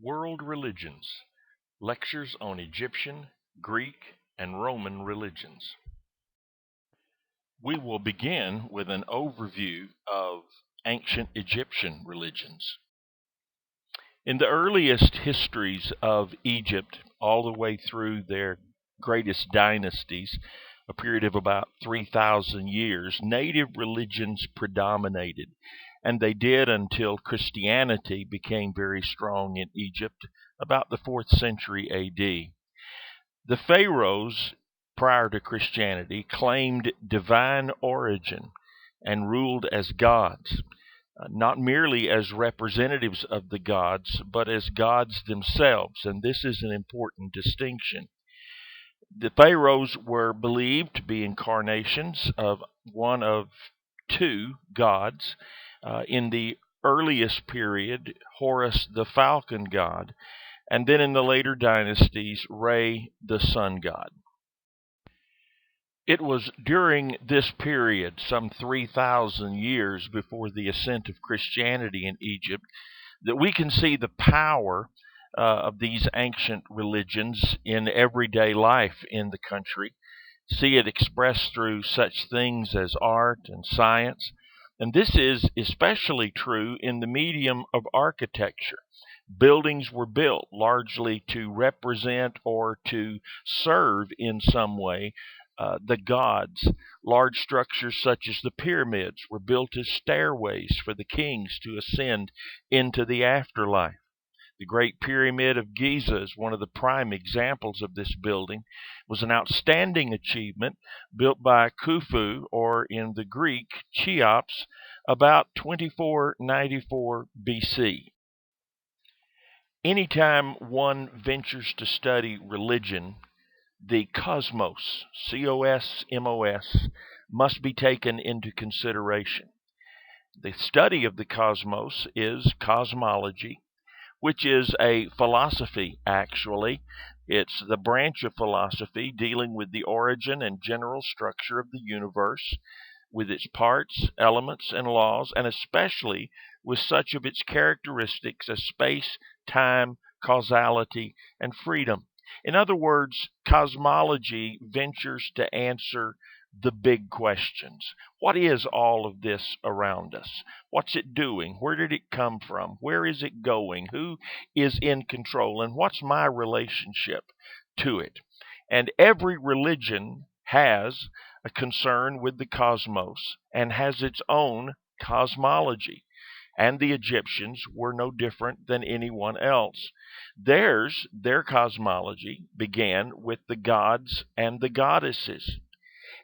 World Religions Lectures on Egyptian, Greek, and Roman Religions. We will begin with an overview of ancient Egyptian religions. In the earliest histories of Egypt, all the way through their greatest dynasties, a period of about 3,000 years, native religions predominated. And they did until Christianity became very strong in Egypt about the 4th century AD. The pharaohs, prior to Christianity, claimed divine origin and ruled as gods, not merely as representatives of the gods, but as gods themselves. And this is an important distinction. The pharaohs were believed to be incarnations of one of two gods. In the earliest period, Horus, the falcon god, and then in the later dynasties, Re, the sun god. It was during this period, some 3,000 years before the ascent of Christianity in Egypt, that we can see the power of these ancient religions in everyday life in the country, see it expressed through such things as art and science. And this is especially true in the medium of architecture. Buildings were built largely to represent or to serve in some way the gods. Large structures such as the pyramids were built as stairways for the kings to ascend into the afterlife. The Great Pyramid of Giza is one of the prime examples of this building. It was an outstanding achievement built by Khufu, or in the Greek, Cheops, about 2494 BC. Anytime one ventures to study religion, the cosmos, C-O-S-M-O-S, must be taken into consideration. The study of the cosmos is cosmology, which is a philosophy, actually. It's the branch of philosophy dealing with the origin and general structure of the universe, with its parts, elements, and laws, and especially with such of its characteristics as space, time, causality, and freedom. In other words, cosmology ventures to answer the big questions. What is all of this around us? What's it doing? Where did it come from? Where is it going? Who is in control? And what's my relationship to it? And every religion has a concern with the cosmos and has its own cosmology. And the Egyptians were no different than anyone else. Their cosmology began with the gods and the goddesses.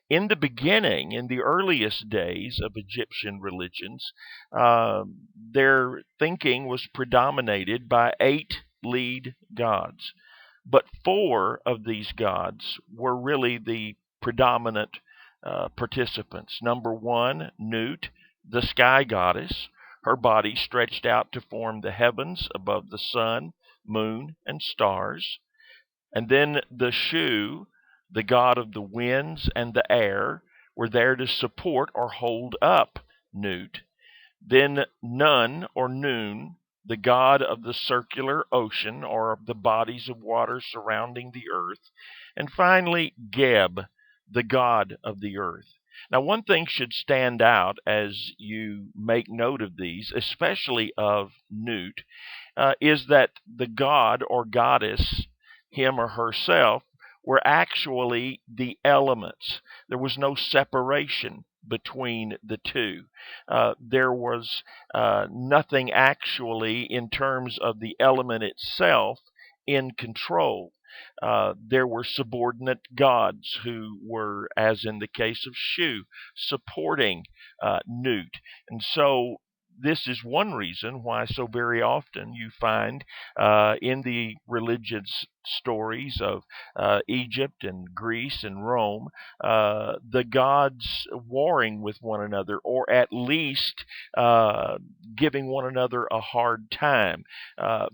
In the beginning, in the earliest days of Egyptian religions, their thinking was predominated by 8 lead gods. But 4 of these gods were really the predominant participants. Number 1, Nut, the sky goddess. Her body stretched out to form the heavens above the sun, moon, and stars. And then the Shu, the god of the winds and the air, were there to support or hold up Nut. Then Nun, or Noon, the god of the circular ocean, or of the bodies of water surrounding the earth. And finally, Geb, the god of the earth. Now, one thing should stand out as you make note of these, especially of Nut, is that the god or goddess, him or herself, were actually the elements. There was no separation between the two. There was nothing actually in terms of the element itself in control. There were subordinate gods who were, as in the case of Shu, supporting Nut. And so this is one reason why so very often you find in the religious stories of Egypt and Greece and Rome, the gods warring with one another, or at least giving one another a hard time,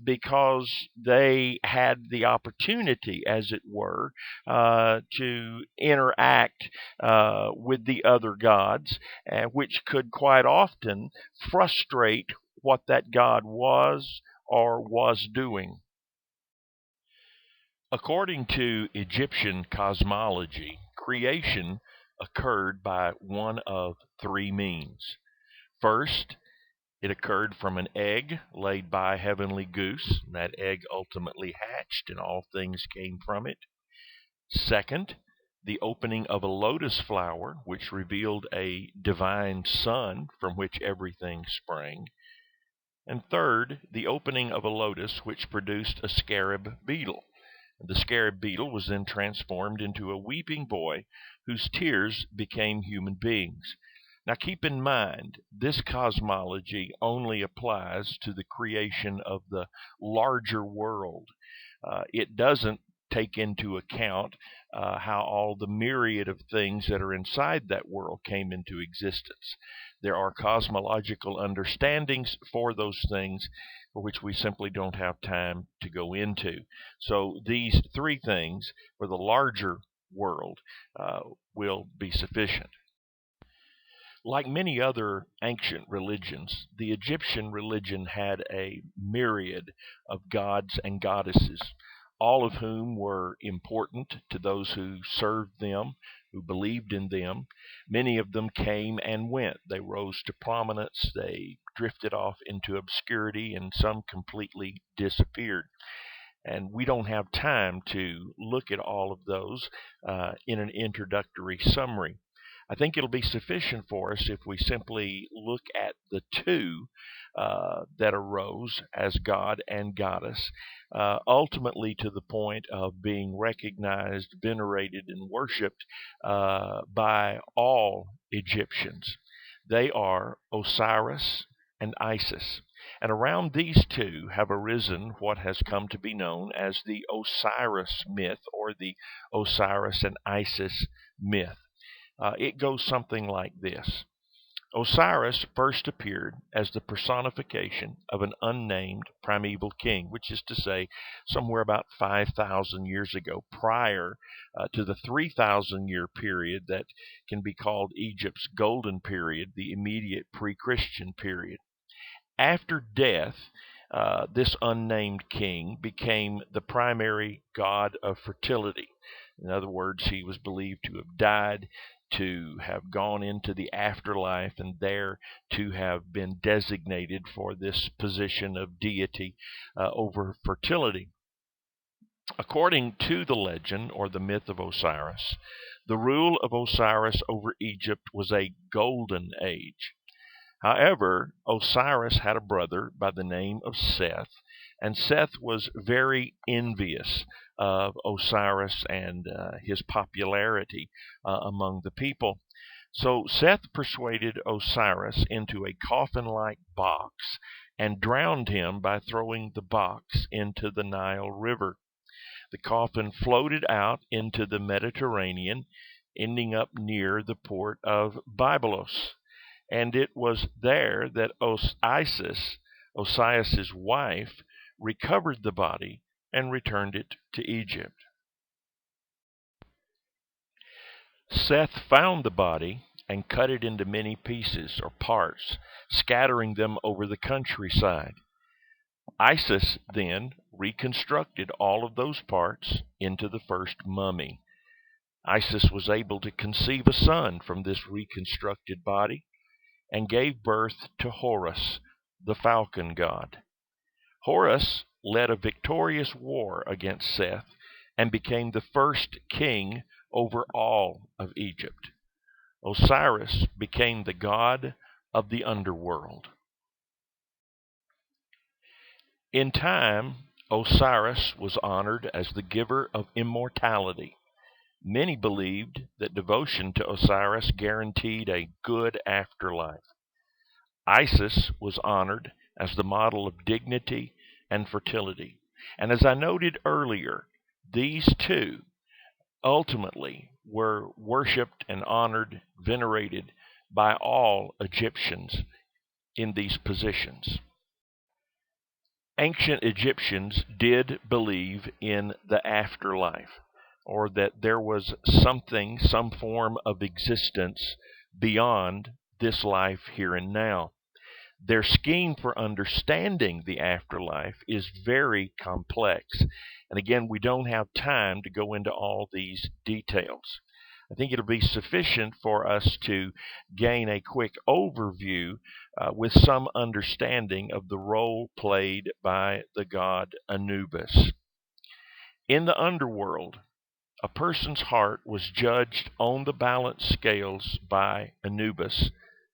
because they had the opportunity, as it were, to interact with the other gods, which could quite often frustrate what that god was or was doing. According to Egyptian cosmology, creation occurred by one of three means. First, it occurred from an egg laid by a heavenly goose. That egg ultimately hatched, and all things came from it. Second, the opening of a lotus flower, which revealed a divine sun from which everything sprang. And third, the opening of a lotus which produced a scarab beetle. The scarab beetle was then transformed into a weeping boy whose tears became human beings. Now keep in mind, this cosmology only applies to the creation of the larger world. It doesn't take into account how all the myriad of things that are inside that world came into existence. There are cosmological understandings for those things for which we simply don't have time to go into. So these three things for the larger world will be sufficient. Like many other ancient religions, the Egyptian religion had a myriad of gods and goddesses, all of whom were important to those who served them, who believed in them. Many of them came and went. They rose to prominence, they drifted off into obscurity, and some completely disappeared. And we don't have time to look at all of those in an introductory summary. I think it'll be sufficient for us if we simply look at the two that arose as God and Goddess, ultimately to the point of being recognized, venerated, and worshipped by all Egyptians. They are Osiris and Isis. And around these two have arisen what has come to be known as the Osiris myth, or the Osiris and Isis myth. It goes something like this. Osiris first appeared as the personification of an unnamed primeval king, which is to say, somewhere about 5,000 years ago, prior to the 3,000-year period that can be called Egypt's golden period, the immediate pre-Christian period. After death, this unnamed king became the primary god of fertility. In other words, he was believed to have died, to have gone into the afterlife, and there to have been designated for this position of deity over fertility. According to the legend, or the myth of Osiris, the rule of Osiris over Egypt was a golden age. However, Osiris had a brother by the name of Seth, and Seth was very envious of Osiris and his popularity among the people. So Seth persuaded Osiris into a coffin-like box and drowned him by throwing the box into the Nile River. The coffin floated out into the Mediterranean, ending up near the port of Byblos. And it was there that Osiris's wife, recovered the body and returned it to Egypt. Seth found the body and cut it into many pieces or parts, scattering them over the countryside. Isis then reconstructed all of those parts into the first mummy. Isis was able to conceive a son from this reconstructed body and gave birth to Horus, the falcon god. Horus led a victorious war against Seth and became the first king over all of Egypt. Osiris became the god of the underworld. In time, Osiris was honored as the giver of immortality. Many believed that devotion to Osiris guaranteed a good afterlife. Isis was honored as the model of dignity and fertility. And as I noted earlier, these two ultimately were worshipped and honored, venerated by all Egyptians in these positions. Ancient Egyptians did believe in the afterlife, or that there was something, some form of existence beyond this life here and now. Their scheme for understanding the afterlife is very complex. And again, we don't have time to go into all these details. I think it'll be sufficient for us to gain a quick overview with some understanding of the role played by the god Anubis. In the underworld, a person's heart was judged on the balance scales by Anubis,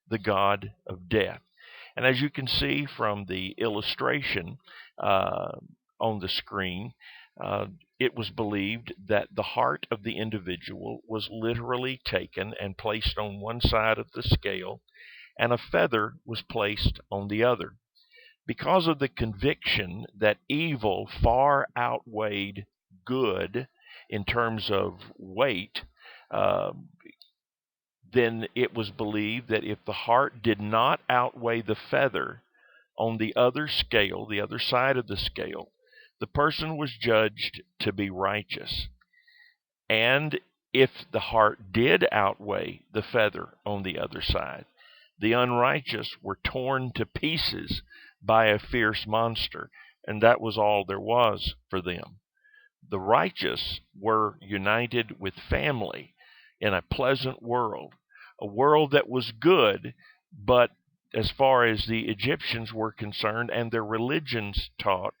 the god of death. And as you can see from the illustration on the screen, uh, it was believed that the heart of the individual was literally taken and placed on one side of the scale, and a feather was placed on the other. Because of the conviction that evil far outweighed good in terms of weight, uh, then it was believed that if the heart did not outweigh the feather on the other scale, the other side of the scale, the person was judged to be righteous. And if the heart did outweigh the feather on the other side, the unrighteous were torn to pieces by a fierce monster, and that was all there was for them. The righteous were united with family in a pleasant world, a world that was good, but as far as the Egyptians were concerned and their religions taught,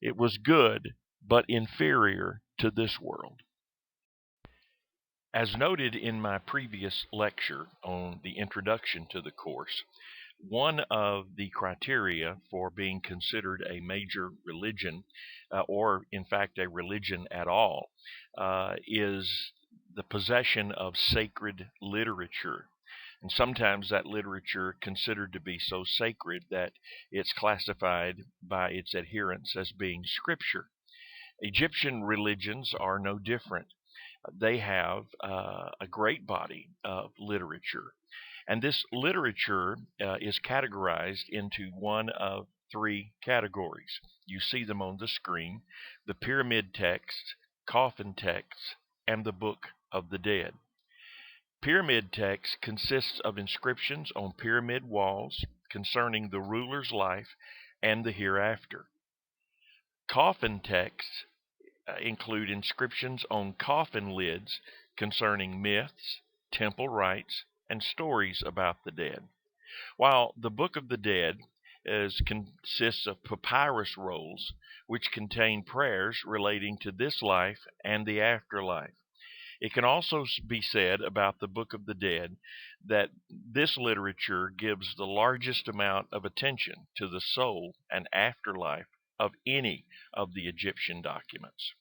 it was good, but inferior to this world. As noted in my previous lecture on the introduction to the course, one of the criteria for being considered a major religion, or in fact a religion at all, is the possession of sacred literature. And sometimes that literature considered to be so sacred that it's classified by its adherents as being scripture. Egyptian religions are no different. They have a great body of literature. And this literature is categorized into one of three categories. You see them on the screen: the pyramid texts, coffin texts, and the Book of the Dead. Pyramid text consists of inscriptions on pyramid walls concerning the ruler's life and the hereafter. Coffin texts include inscriptions on coffin lids concerning myths, temple rites, and stories about the dead. While the Book of the Dead consists of papyrus rolls which contain prayers relating to this life and the afterlife. It can also be said about the Book of the Dead that this literature gives the largest amount of attention to the soul and afterlife of any of the Egyptian documents.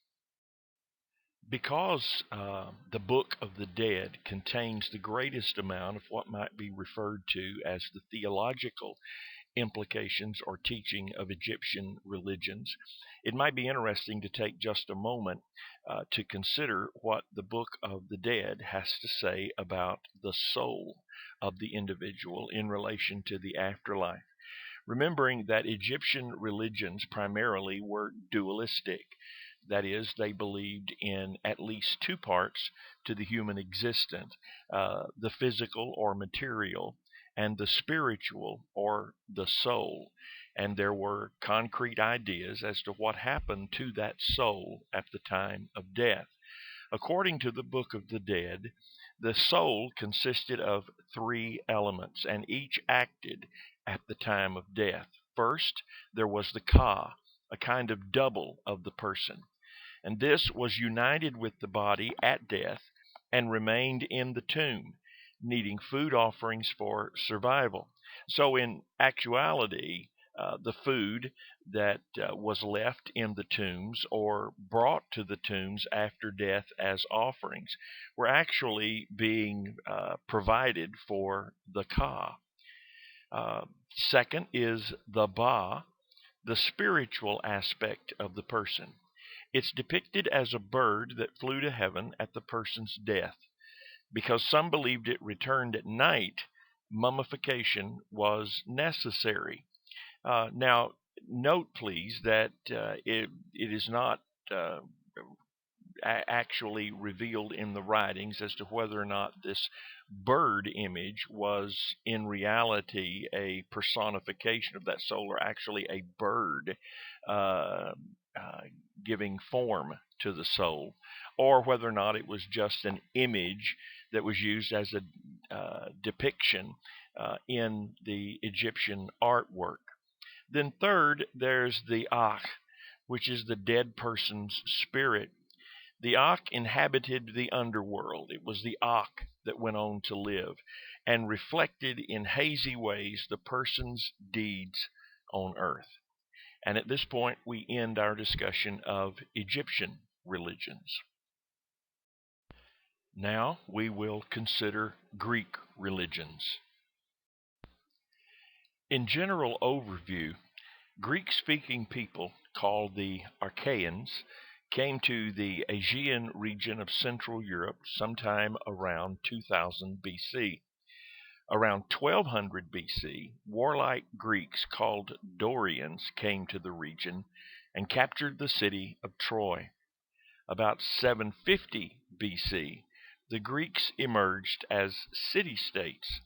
Because the Book of the Dead contains the greatest amount of what might be referred to as the theological implications or teaching of Egyptian religions, it might be interesting to take just a moment to consider what the Book of the Dead has to say about the soul of the individual in relation to the afterlife. Remembering that Egyptian religions primarily were dualistic. That is, they believed in at least two parts to the human existence: the physical or material, and the spiritual or the soul. And there were concrete ideas as to what happened to that soul at the time of death. According to the Book of the Dead, the soul consisted of three elements, and each acted at the time of death. First, there was the Ka, a kind of double of the person, and this was united with the body at death and remained in the tomb, needing food offerings for survival. So, in actuality, the food that was left in the tombs or brought to the tombs after death as offerings were actually being provided for the Ka. Second is the Ba, the spiritual aspect of the person. It's depicted as a bird that flew to heaven at the person's death. Because some believed it returned at night, mummification was necessary. Now, note please that it is not actually revealed in the writings as to whether or not this bird image was in reality a personification of that soul, or actually a bird uh, uh, giving form to the soul, or whether or not it was just an image that was used as a depiction in the Egyptian artwork. Then, third, there's the Akh, which is the dead person's spirit. The Akh inhabited the underworld. It was the Akh that went on to live and reflected in hazy ways the person's deeds on earth. And at this point, we end our discussion of Egyptian religions. Now we will consider Greek religions. In general overview, Greek-speaking people, called the Archaeans, came to the Aegean region of Central Europe sometime around 2000 BC. Around 1200 BC, warlike Greeks called Dorians came to the region and captured the city of Troy. About 750 BC, the Greeks emerged as city-states.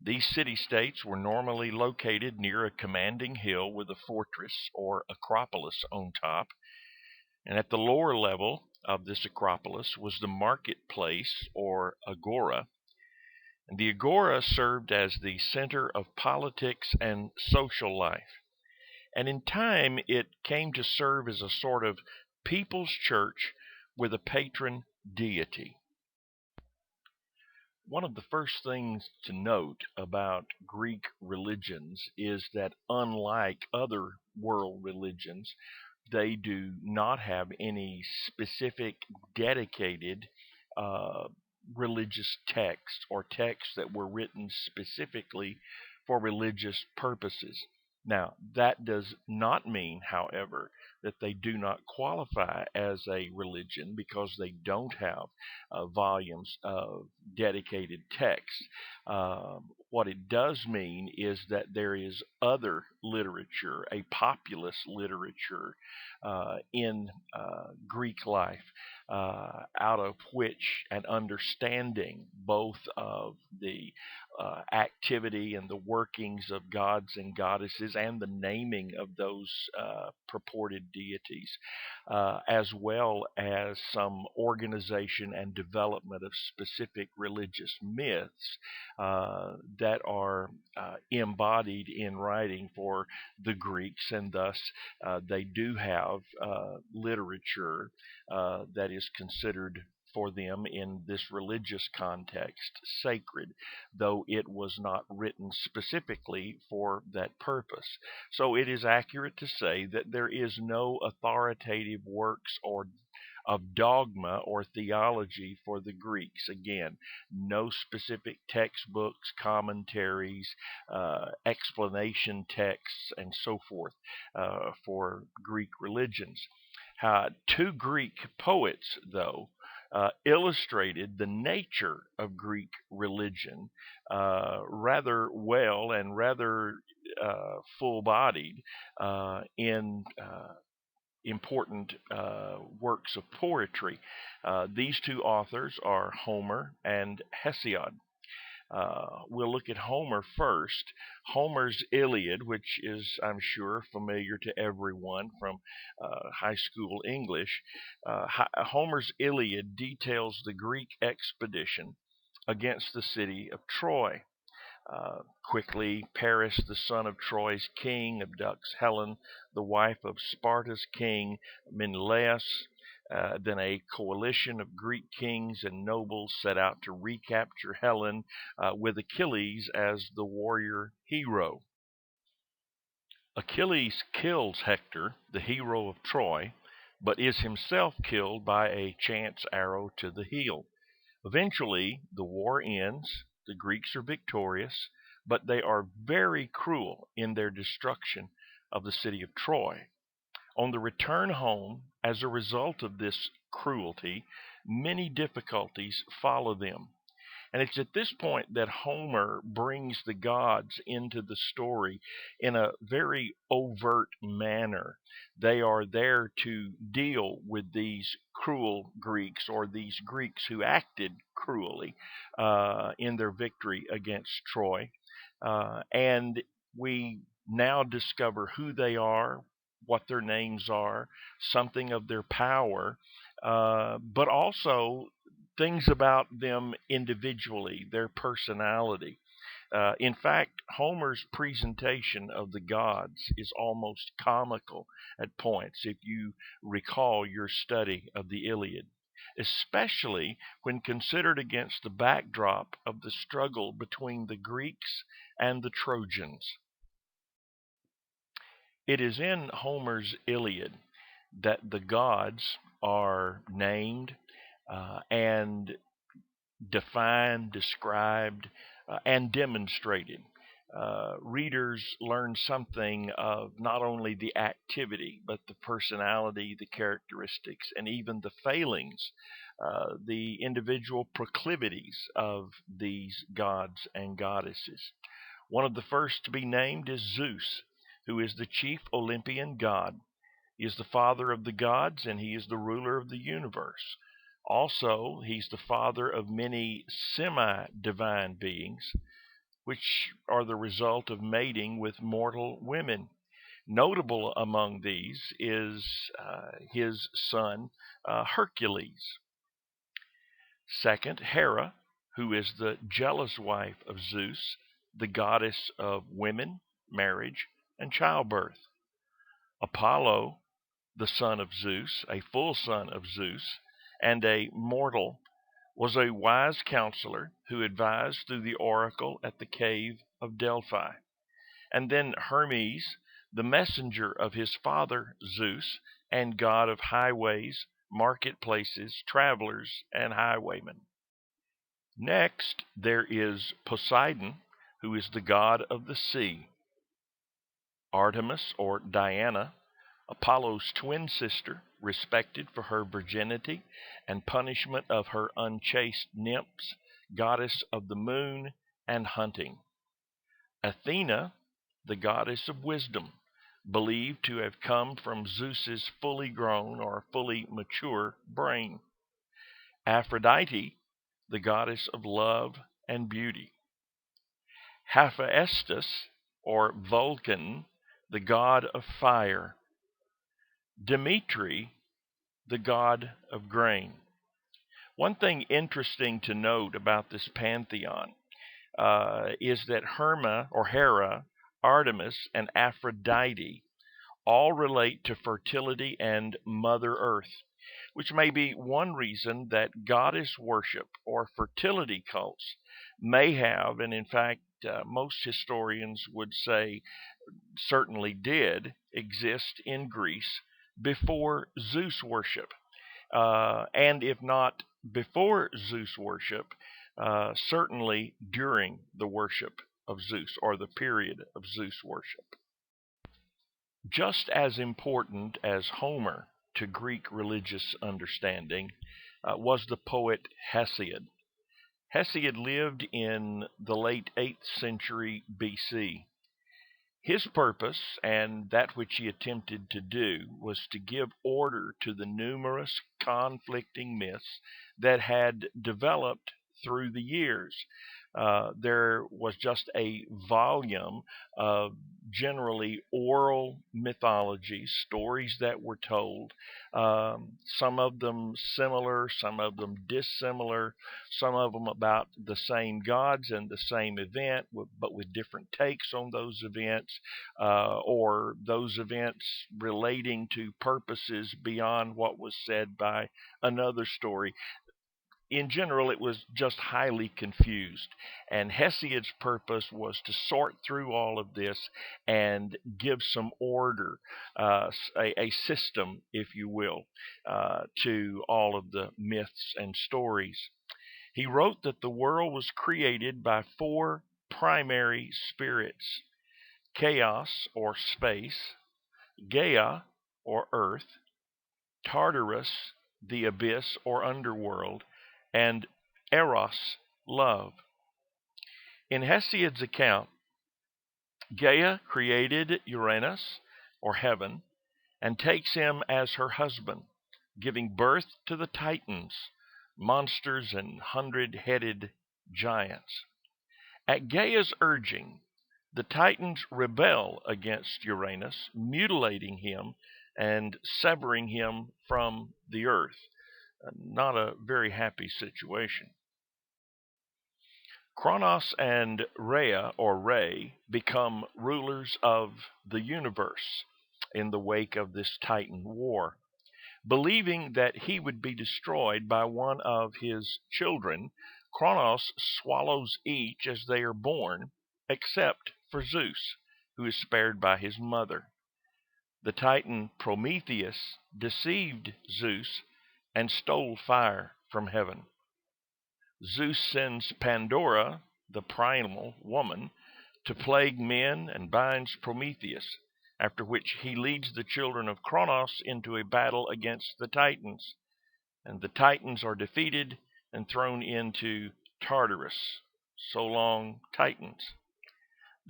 These city-states were normally located near a commanding hill with a fortress or acropolis on top, and at the lower level of this acropolis was the marketplace or agora. And the agora served as the center of politics and social life. And in time, it came to serve as a sort of people's church with a patron deity. One of the first things to note about Greek religions is that, unlike other world religions, they do not have any specific dedicated religious texts or texts that were written specifically for religious purposes. Now, that does not mean, however, that they do not qualify as a religion because they don't have volumes of dedicated text. What it does mean is that there is other literature, a populous literature in Greek life, out of which an understanding both of the activity and the workings of gods and goddesses and the naming of those purported deities, as well as some organization and development of specific religious myths that are embodied in writing for the Greeks, and thus they do have literature that is considered for them in this religious context sacred, though it was not written specifically for that purpose. So it is accurate to say that there is no authoritative works or of dogma or theology for the Greeks. Again, no specific textbooks, commentaries, explanation texts, and so forth for Greek religions. Two Greek poets, though, illustrated the nature of Greek religion rather well and rather full-bodied in important works of poetry. These two authors are Homer and Hesiod. We'll look at Homer first. Homer's Iliad, which is, I'm sure, familiar to everyone from high school English. Homer's Iliad details the Greek expedition against the city of Troy. Quickly, Paris, the son of Troy's king, abducts Helen, the wife of Sparta's king Menelaus. Then a coalition of Greek kings and nobles set out to recapture Helen, with Achilles as the warrior hero. Achilles kills Hector, the hero of Troy, but is himself killed by a chance arrow to the heel. Eventually, the war ends. The Greeks are victorious, but they are very cruel in their destruction of the city of Troy. On the return home, as a result of this cruelty, many difficulties follow them. And it's at this point that Homer brings the gods into the story in a very overt manner. They are there to deal with these cruel Greeks, or these Greeks who acted cruelly in their victory against Troy. And we now discover who they are, what their names are, something of their power, but also things about them individually, their personality. In fact, Homer's presentation of the gods is almost comical at points, if you recall your study of the Iliad, especially when considered against the backdrop of the struggle between the Greeks and the Trojans. It is in Homer's Iliad that the gods are named and defined, described, and demonstrated. Readers learn something of not only the activity, but the personality, the characteristics, and even the failings, the individual proclivities of these gods and goddesses. One of the first to be named is Zeus, who is the chief Olympian god. He is the father of the gods, and he is the ruler of the universe. Also, he's the father of many semi-divine beings, which are the result of mating with mortal women. Notable among these is his son Hercules. Second, Hera, who is the jealous wife of Zeus, the goddess of women, marriage, and childbirth. Apollo, the son of Zeus, a full son of Zeus, and a mortal, was a wise counselor who advised through the oracle at the cave of Delphi. And then Hermes, the messenger of his father Zeus, and god of highways, marketplaces, travelers, and highwaymen. Next, there is Poseidon, who is the god of the sea. Artemis, or Diana, Apollo's twin sister, respected for her virginity and punishment of her unchaste nymphs, goddess of the moon and hunting. Athena, the goddess of wisdom, believed to have come from Zeus's fully grown or fully mature brain. Aphrodite, the goddess of love and beauty. Hephaestus, or Vulcan, the god of fire. Dimitri, the god of grain. One thing interesting to note about this pantheon is that Hera, Artemis, and Aphrodite all relate to fertility and Mother Earth, which may be one reason that goddess worship or fertility cults may have, and in fact, most historians would say certainly did, exist in Greece before Zeus worship. And if not before Zeus worship, certainly during the worship of Zeus, or the period of Zeus worship. Just as important as Homer to Greek religious understanding was the poet Hesiod. Hesiod lived in the late 8th century BC. His purpose, and that which he attempted to do, was to give order to the numerous conflicting myths that had developed through the years. There was just a volume of generally oral mythologies, stories that were told, some of them similar, some of them dissimilar, some of them about the same gods and the same event, but with different takes on those events, or those events relating to purposes beyond what was said by another story. In general, it was just highly confused. And Hesiod's purpose was to sort through all of this and give some order, a system, if you will, to all of the myths and stories. He wrote that the world was created by four primary spirits: chaos, or space; Gaia, or earth; Tartarus, the abyss or underworld; and Eros, love. In Hesiod's account, Gaia created Uranus, or heaven, and takes him as her husband, giving birth to the Titans, monsters and hundred-headed giants. At Gaia's urging, the Titans rebel against Uranus, mutilating him and severing him from the earth. Not a very happy situation. Kronos and Rhea, or Re, become rulers of the universe in the wake of this Titan war. Believing that he would be destroyed by one of his children, Kronos swallows each as they are born, except for Zeus, who is spared by his mother. The Titan Prometheus deceived Zeus and stole fire from heaven. Zeus sends Pandora, the primal woman, to plague men and binds Prometheus, after which he leads the children of Kronos into a battle against the Titans, and the Titans are defeated and thrown into Tartarus. So long, Titans.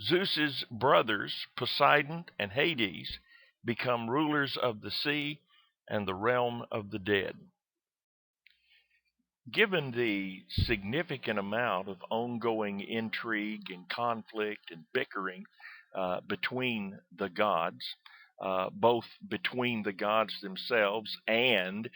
Zeus's brothers, Poseidon and Hades, become rulers of the sea and the realm of the dead. Given the significant amount of ongoing intrigue and conflict and bickering between the gods, both between the gods themselves and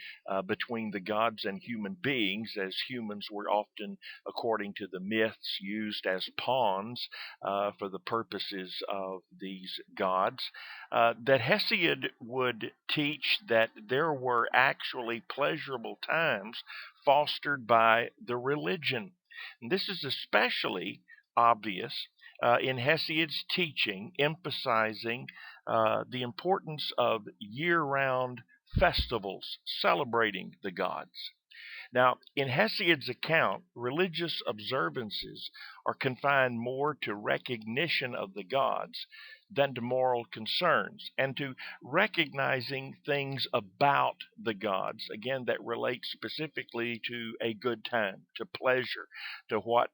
between the gods and human beings, as humans were often, according to the myths, used as pawns for the purposes of these gods, that Hesiod would teach that there were actually pleasurable times fostered by the religion. And this is especially obvious in Hesiod's teaching, emphasizing the importance of year-round festivals celebrating the gods. Now, in Hesiod's account, religious observances are confined more to recognition of the gods than to moral concerns, and to recognizing things about the gods, again, that relate specifically to a good time, to pleasure, to what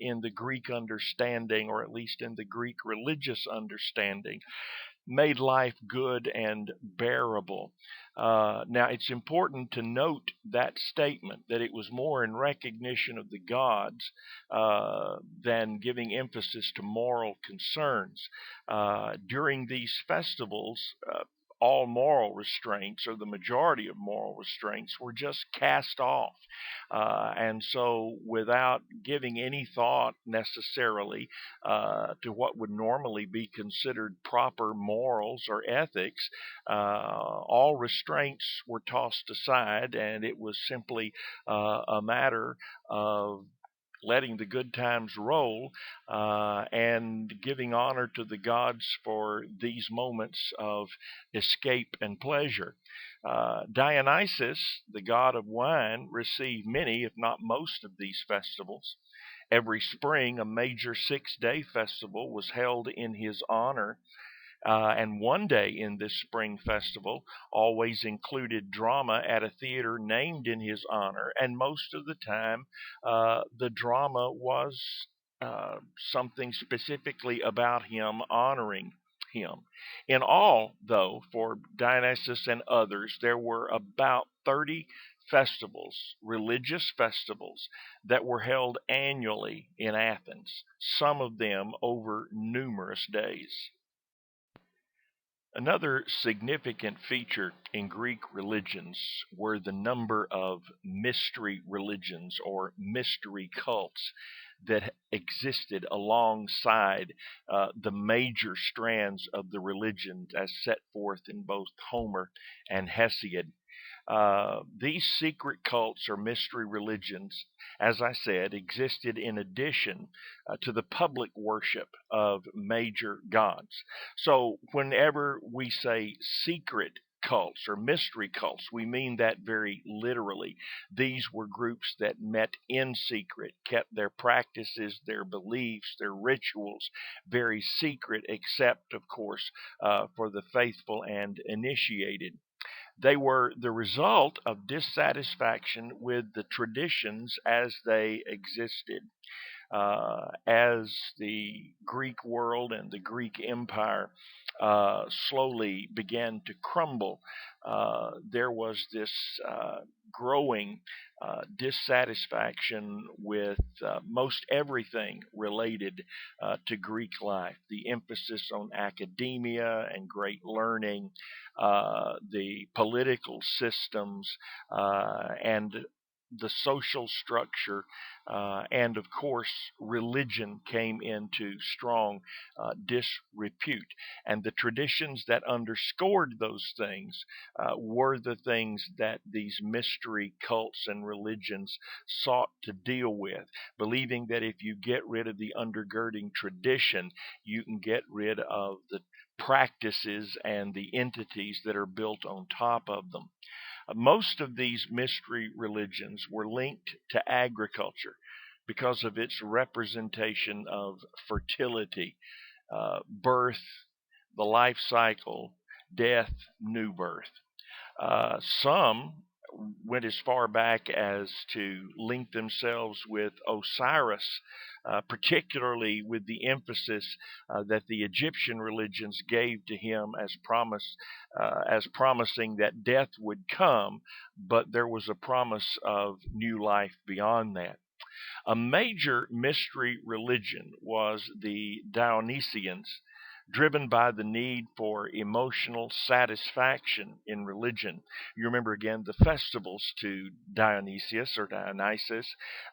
in the Greek understanding, or at least in the Greek religious understanding, made life good and bearable. Now, it's important to note that statement, that it was more in recognition of the gods than giving emphasis to moral concerns. During these festivals, all moral restraints, or the majority of moral restraints, were just cast off. And so, without giving any thought necessarily to what would normally be considered proper morals or ethics, all restraints were tossed aside, and it was simply a matter of letting the good times roll and giving honor to the gods for these moments of escape and pleasure. Dionysus, the god of wine, received many, if not most, of these festivals. Every spring, a major 6-day festival was held in his honor. And one day in this spring festival always included drama at a theater named in his honor, and most of the time the drama was something specifically about him, honoring him. In all, though, for Dionysus and others, there were about 30 festivals, religious festivals, that were held annually in Athens, some of them over numerous days. Another significant feature in Greek religions were the number of mystery religions, or mystery cults, that existed alongside the major strands of the religion as set forth in both Homer and Hesiod. These secret cults, or mystery religions, as I said, existed in addition to the public worship of major gods. So whenever we say secret cults or mystery cults, we mean that very literally. These were groups that met in secret, kept their practices, their beliefs, their rituals very secret, except, of course, for the faithful and initiated. They were the result of dissatisfaction with the traditions as they existed. As the Greek world and the Greek Empire slowly began to crumble, there was this growing dissatisfaction with most everything related to Greek life. The emphasis on academia and great learning, the political systems, and the social structure, and of course, religion came into strong disrepute. And the traditions that underscored those things were the things that these mystery cults and religions sought to deal with, believing that if you get rid of the undergirding tradition, you can get rid of the practices and the entities that are built on top of them. Most of these mystery religions were linked to agriculture because of its representation of fertility, birth, the life cycle, death, new birth. Some went as far back as to link themselves with Osiris, particularly with the emphasis that the Egyptian religions gave to him as promising that death would come, but there was a promise of new life beyond that. A major mystery religion was the Dionysians, driven by the need for emotional satisfaction in religion. You remember again the festivals to Dionysius or Dionysus,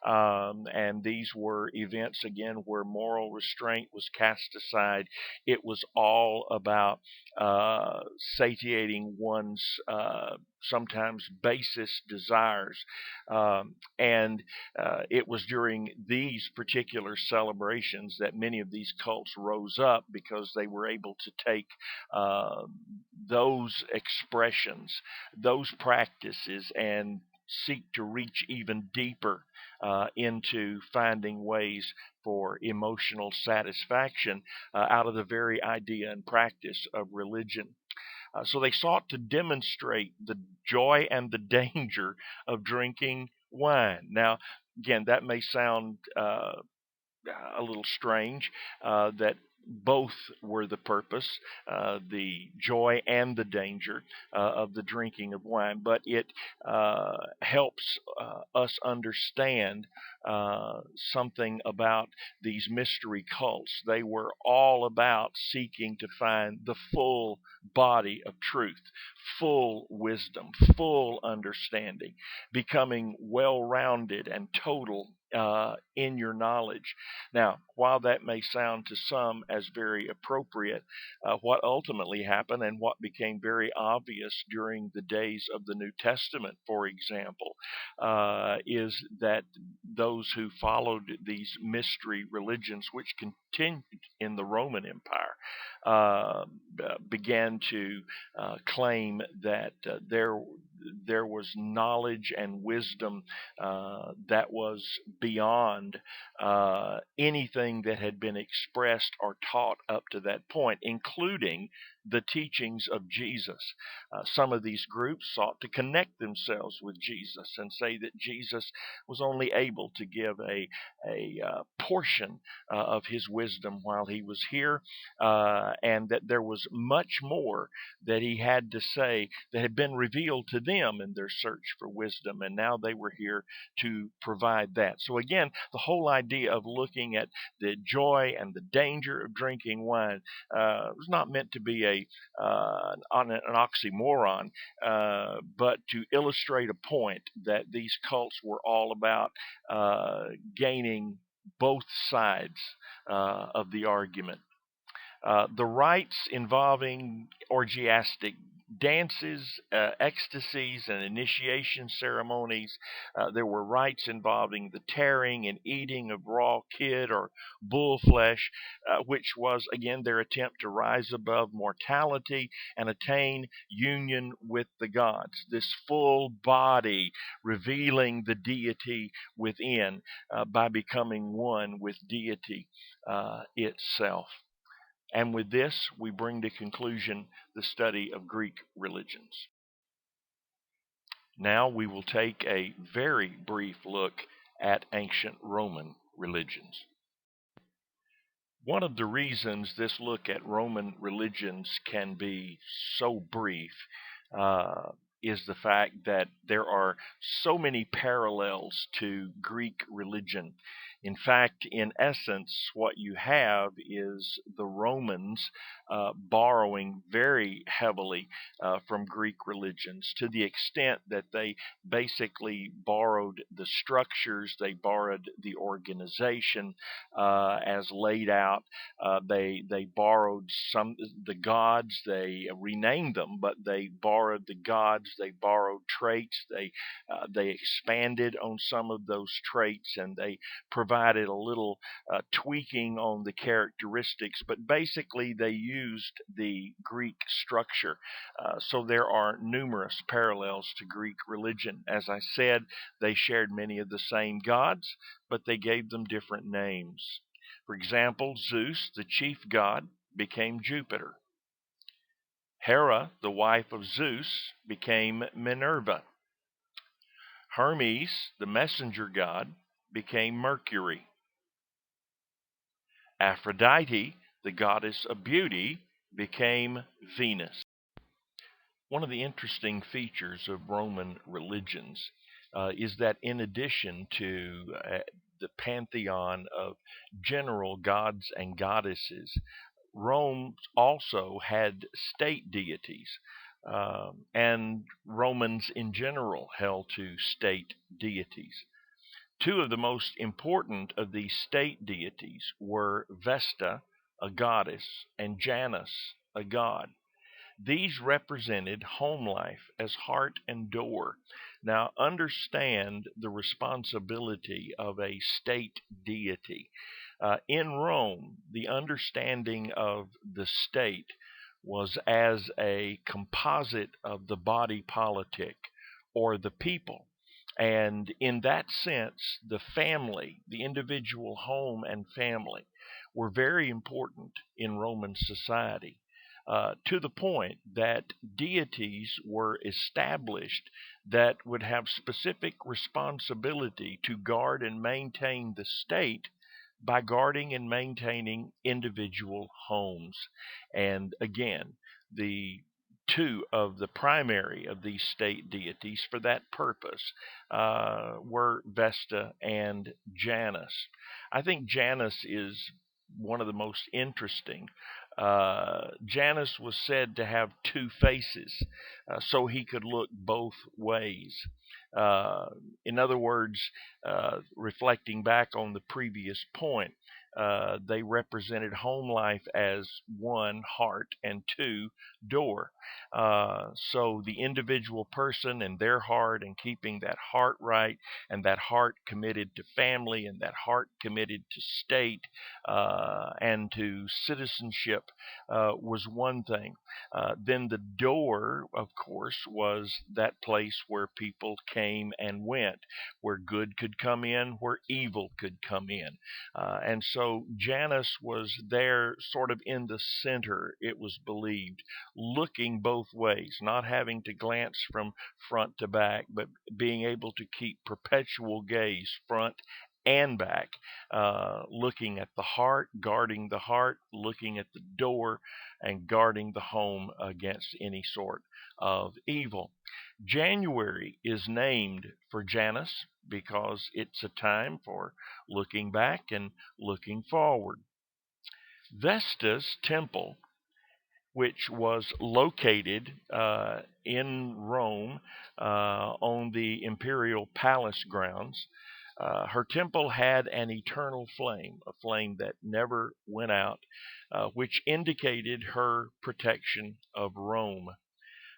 and these were events again where moral restraint was cast aside. It was all about satiating one's sometimes basest desires. And it was during these particular celebrations that many of these cults rose up because they were able to take uh, those expressions, those practices, and seek to reach even deeper into finding ways for emotional satisfaction out of the very idea and practice of religion. So they sought to demonstrate the joy and the danger of drinking wine. Now, again, that may sound a little strange that both were the purpose, the joy and the danger of the drinking of wine, but it helps us understand something about these mystery cults. They were all about seeking to find the full body of truth, full wisdom, full understanding, becoming well rounded and total in your knowledge. Now, while that may sound to some as very appropriate, what ultimately happened and what became very obvious during the days of the New Testament, for example, is that those who followed these mystery religions, which continued in the Roman Empire, began to claim that there was knowledge and wisdom that was beyond anything that had been expressed or taught up to that point, including the teachings of Jesus. Some of these groups sought to connect themselves with Jesus and say that Jesus was only able to give a portion of his wisdom while he was here, and that there was much more that he had to say that had been revealed to them in their search for wisdom, and now they were here to provide that. So, again, the whole idea of looking at the joy and the danger of drinking wine was not meant to be an oxymoron, but to illustrate a point that these cults were all about gaining both sides of the argument. The rites involving orgiastic dances, ecstasies, and initiation ceremonies. There were rites involving the tearing and eating of raw kid or bull flesh, which was, again, their attempt to rise above mortality and attain union with the gods. This full body revealing the deity within by becoming one with deity itself. And with this, we bring to conclusion the study of Greek religions. Now we will take a very brief look at ancient Roman religions. One of the reasons this look at Roman religions can be so brief uh, is the fact that there are so many parallels to Greek religion. In fact, in essence, what you have is the Romans borrowing very heavily from Greek religions to the extent that they basically borrowed the structures, they borrowed the organization as laid out. They borrowed some the gods. They renamed them, but they borrowed the gods. They borrowed traits. They expanded on some of those traits, and they provided a little tweaking on the characteristics. But basically, they used the Greek structure. So there are numerous parallels to Greek religion. As I said, they shared many of the same gods, but they gave them different names. For example, Zeus, the chief god, became Jupiter. Hera, the wife of Zeus, became Minerva. Hermes, the messenger god, became Mercury. Aphrodite, the goddess of beauty, became Venus. One of the interesting features of Roman religions is that in addition to the pantheon of general gods and goddesses, Rome also had state deities, and Romans in general held to state deities. Two of the most important of these state deities were Vesta, a goddess, and Janus, a god. These represented home life as heart and door. Now, understand the responsibility of a state deity. In Rome, the understanding of the state was as a composite of the body politic or the people. And in that sense, the family, the individual home and family, were very important in Roman society. To the point that deities were established that would have specific responsibility to guard and maintain the state by guarding and maintaining individual homes. And again, the two of the primary of these state deities for that purpose were Vesta and Janus. I think Janus is one of the most interesting. Janus was said to have two faces, so he could look both ways. Uh, in other words, reflecting back on the previous point, they represented home life as one, heart, and two, door. So the individual person and their heart, and keeping that heart right, and that heart committed to family, and that heart committed to state and to citizenship was one thing. Then the door, of course, was that place where people came and went, where good could come in, where evil could come in. And so Janus was there sort of in the center, it was believed, looking both ways, not having to glance from front to back, but being able to keep perpetual gaze front and back, looking at the heart, guarding the heart, looking at the door, and guarding the home against any sort of evil. January is named for Janus because it's a time for looking back and looking forward. Vesta's temple, which was located in Rome on the imperial palace grounds, her temple had an eternal flame, a flame that never went out, which indicated her protection of Rome.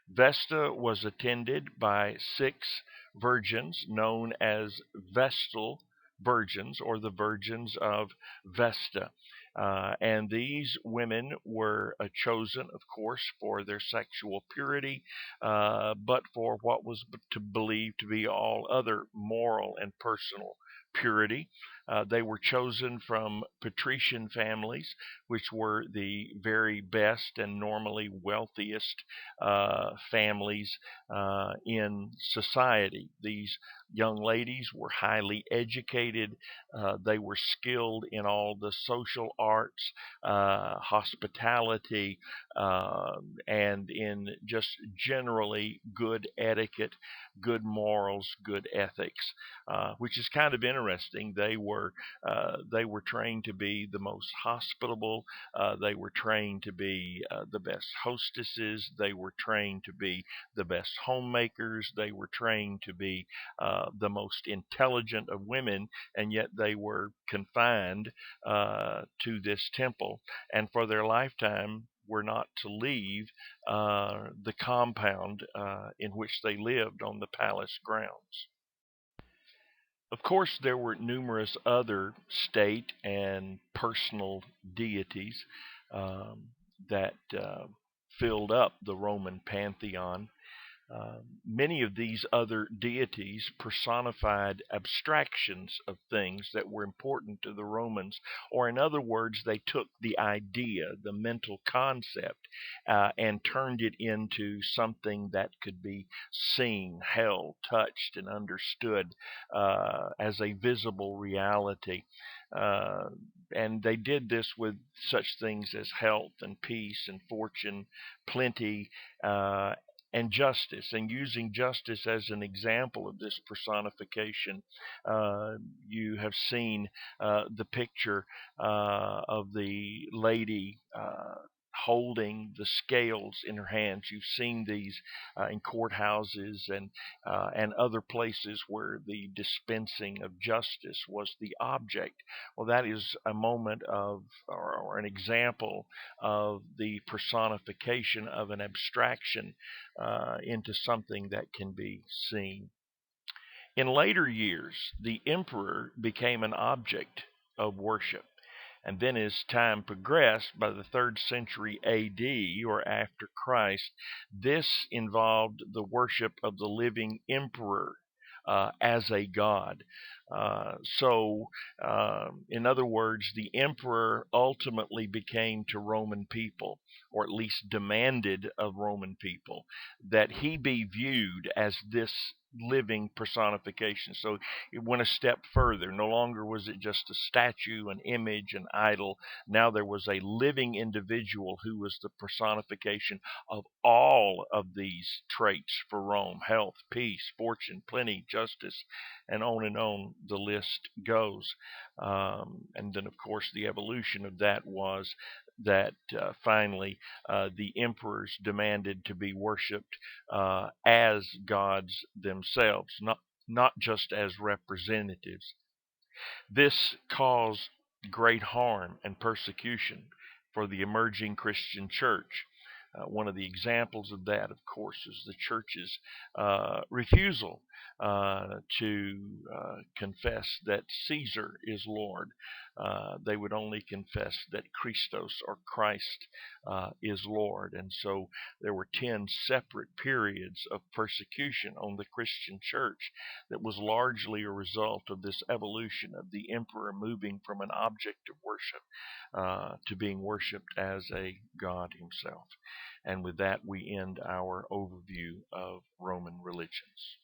Vesta was attended by 6 virgins known as Vestal virgins, or the virgins of Vesta. And these women were chosen, of course, for their sexual purity, but for what was believed to be all other moral and personal purity. They were chosen from patrician families, which were the very best and normally wealthiest families in society. These young ladies were highly educated. They were skilled in all the social arts, hospitality, and in just generally good etiquette, good morals, good ethics, which is kind of interesting. They were trained to be the most hospitable. They were trained to be the best hostesses. They were trained to be the best homemakers. They were trained to be the most intelligent of women, and yet they were confined to this temple, and for their lifetime were not to leave the compound in which they lived on the palace grounds. Of course, there were numerous other state and personal deities um, that filled up the Roman pantheon. Many of these other deities personified abstractions of things that were important to the Romans, or in other words, they took the idea, the mental concept, and turned it into something that could be seen, held, touched, and understood as a visible reality. Uh, and they did this with such things as health and peace and fortune, plenty, and justice, and using justice as an example of this personification. You have seen the picture of the lady holding the scales in her hands. You've seen these in courthouses and other places where the dispensing of justice was the object. Well, that is a moment of, or an example of the personification of an abstraction into something that can be seen. In later years, the emperor became an object of worship. And then, as time progressed, by the 3rd century AD, or after Christ, this involved the worship of the living emperor as a god. In other words, the emperor ultimately became to Roman people, or at least demanded of Roman people, that he be viewed as this living personification. So it went a step further. No longer was it just a statue, an image, an idol. Now there was a living individual who was the personification of all of these traits for Rome: health, peace, fortune, plenty, justice, and on the list goes. And then, of course, the evolution of that was that finally the emperors demanded to be worshipped as gods themselves, not just as representatives. This caused great harm and persecution for the emerging Christian church. One of the examples of that, of course, is the church's refusal to confess that Caesar is Lord. They would only confess that Christos, or Christ, is Lord. And so there were 10 separate periods of persecution on the Christian church that was largely a result of this evolution of the emperor moving from an object of worship to being worshipped as a god himself. And with that, we end our overview of Roman religions.